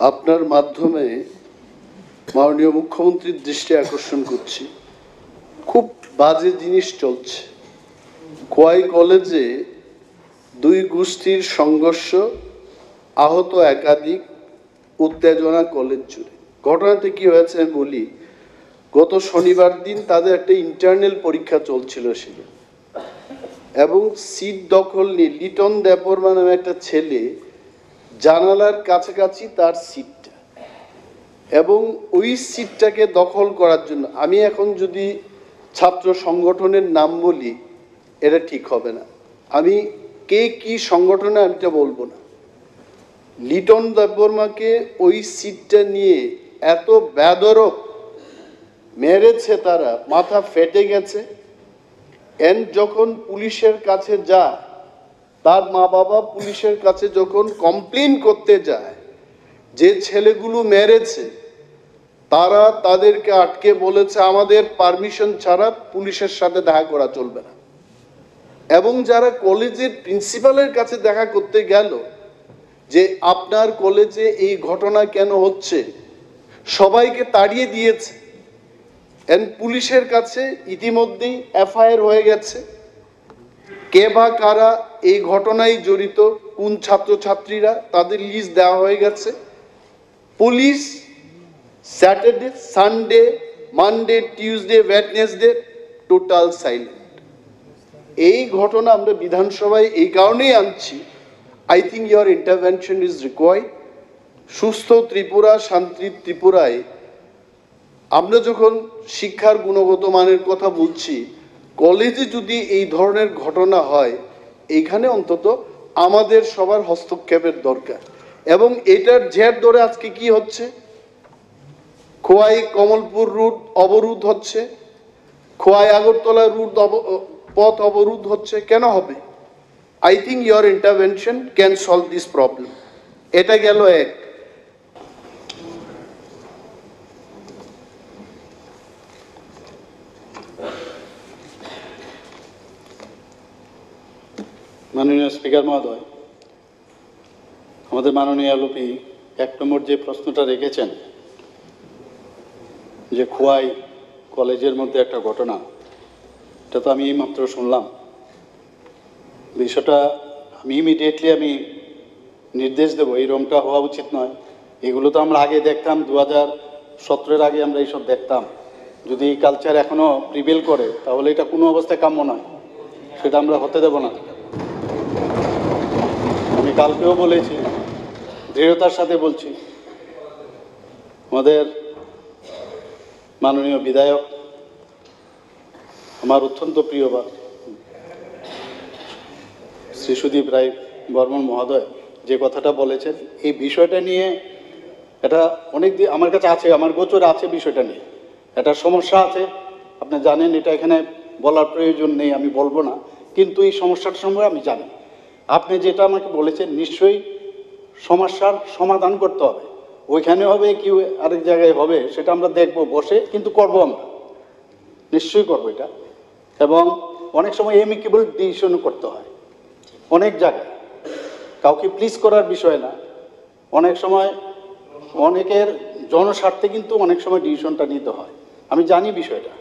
আপনার মাধ্যমে মাননীয় মুখ্যমন্ত্রীর দৃষ্টি আকর্ষণ করছি, খুব বাজে জিনিস চলছে। খোয়াই কলেজে দুই গোষ্ঠীর সংঘর্ষ, আহত একাধিক, উত্তেজনা কলেজ জুড়ে। ঘটনাতে কি হয়েছে আমি বলি। গত শনিবার দিন তাদের একটা ইন্টারনাল পরীক্ষা চলছিল ছিল, এবং সিট দখল নিয়ে লিটন দেববর্মা নামে একটা ছেলে জানালার কাছাকাছি তার সিটটা, এবং ওই সিটটাকে দখল করার জন্য, আমি এখন যদি ছাত্র সংগঠনের নাম বলি এটা ঠিক হবে না, আমি কে কি সংগঠনে আমি এটা বলবো না। লিটন দেববর্মাকে ওই সিটটা নিয়ে এত বেদরক মেরেছে, তারা মাথা ফেটে গেছে। এন্ড যখন পুলিশের কাছে যায়, তার মা বাবা পুলিশের কাছে যখন কমপ্লেন করতে যায় যে ছেলেগুলো মেরেছে, তারা তাদেরকে আটকে বলেছে আমাদের পারমিশন ছাড়া পুলিশের সাথে দেখা করা চলবে না। এবং যারা কলেজের প্রিন্সিপালের কাছে দেখা করতে গেল যে আপনার কলেজে এই ঘটনা কেন হচ্ছে, সবাইকে তাড়িয়ে দিয়েছে। এন্ড পুলিশের কাছে ইতিমধ্যেই এফআইআর হয়ে গেছে। কে বা কারা এই ঘটনায় জড়িত, কোন ছাত্রছাত্রীরা, তাদের লিস্ট দেওয়া হয়ে গেছে। Police Saturday, Sunday, Monday, Tuesday, Wednesday total silent. এই ঘটনা আমরা বিধানসভায় এই কারণেই আনছি, I think your intervention is required. সুস্থ ত্রিপুরা, শান্তি ত্রিপুরায় আমরা যখন শিক্ষার গুণগত মানের কথা বলছি, কলেজে যদি এই ধরনের ঘটনা হয়, এইখানে অন্তত আমাদের সবার হস্তক্ষেপের দরকার। এবং এটার জের ধরে আজকে কি হচ্ছে, খোয়াই কমলপুর রুট অবরোধ হচ্ছে, খোয়াই আগরতলা রুট পথ অবরোধ হচ্ছে। কেন হবে? I think your intervention can solve this problem. এটা গেল এক। মাননীয় স্পিকার মহোদয়, আমাদের মাননীয় এলওপি 1 নম্বর যে প্রশ্নটা রেখেছেন যে খোয়াই কলেজের মধ্যে একটা ঘটনা, এটা তো আমি এইমাত্র শুনলাম। বিষয়টা আমি ইমিডিয়েটলি আমি নির্দেশ দেবো, এইরকমটা হওয়া উচিত নয়। এগুলো তো আমরা আগে দেখতাম, 2017-এর আগে আমরা এইসব দেখতাম। যদি এই কালচার এখনও প্রিভেল করে তাহলে এটা কোনো অবস্থায় কাম্য নয়, সেটা আমরা হতে দেব না। আমি কালকেও বলেছি, দৃঢ়তার সাথে বলছি, আমাদের মাননীয় বিধায়ক, আমার অত্যন্ত প্রিয় শ্রী সুদীপ রায় বর্মন মহোদয় যে কথাটা বলেছেন, এই বিষয়টা নিয়ে এটা অনেক দিন আমার কাছে আছে, আমার গোচরে আছে বিষয়টা নিয়ে। এটা সমস্যা আছে, আপনি জানেন, এটা এখানে বলার প্রয়োজন নেই, আমি বলবো না, কিন্তু এই সমস্যাটার সম্পর্কে আমি জানি। আপনি যেটা আমাকে বলেছেন, নিশ্চয়ই সমস্যার সমাধান করতে হবে। ওইখানে হবে কি আরেক জায়গায় হবে সেটা আমরা দেখব বসে, কিন্তু করব, আমরা নিশ্চয়ই করবো এটা। এবং অনেক সময় এমিকেবল ডিসিশনও করতে হয় অনেক জায়গায়, কাউকে প্লিজ করার বিষয় না। অনেক সময় অনেকের জনস্বার্থে কিন্তু অনেক সময় ডিসিশনটা নিতে হয়, আমি জানি বিষয়টা।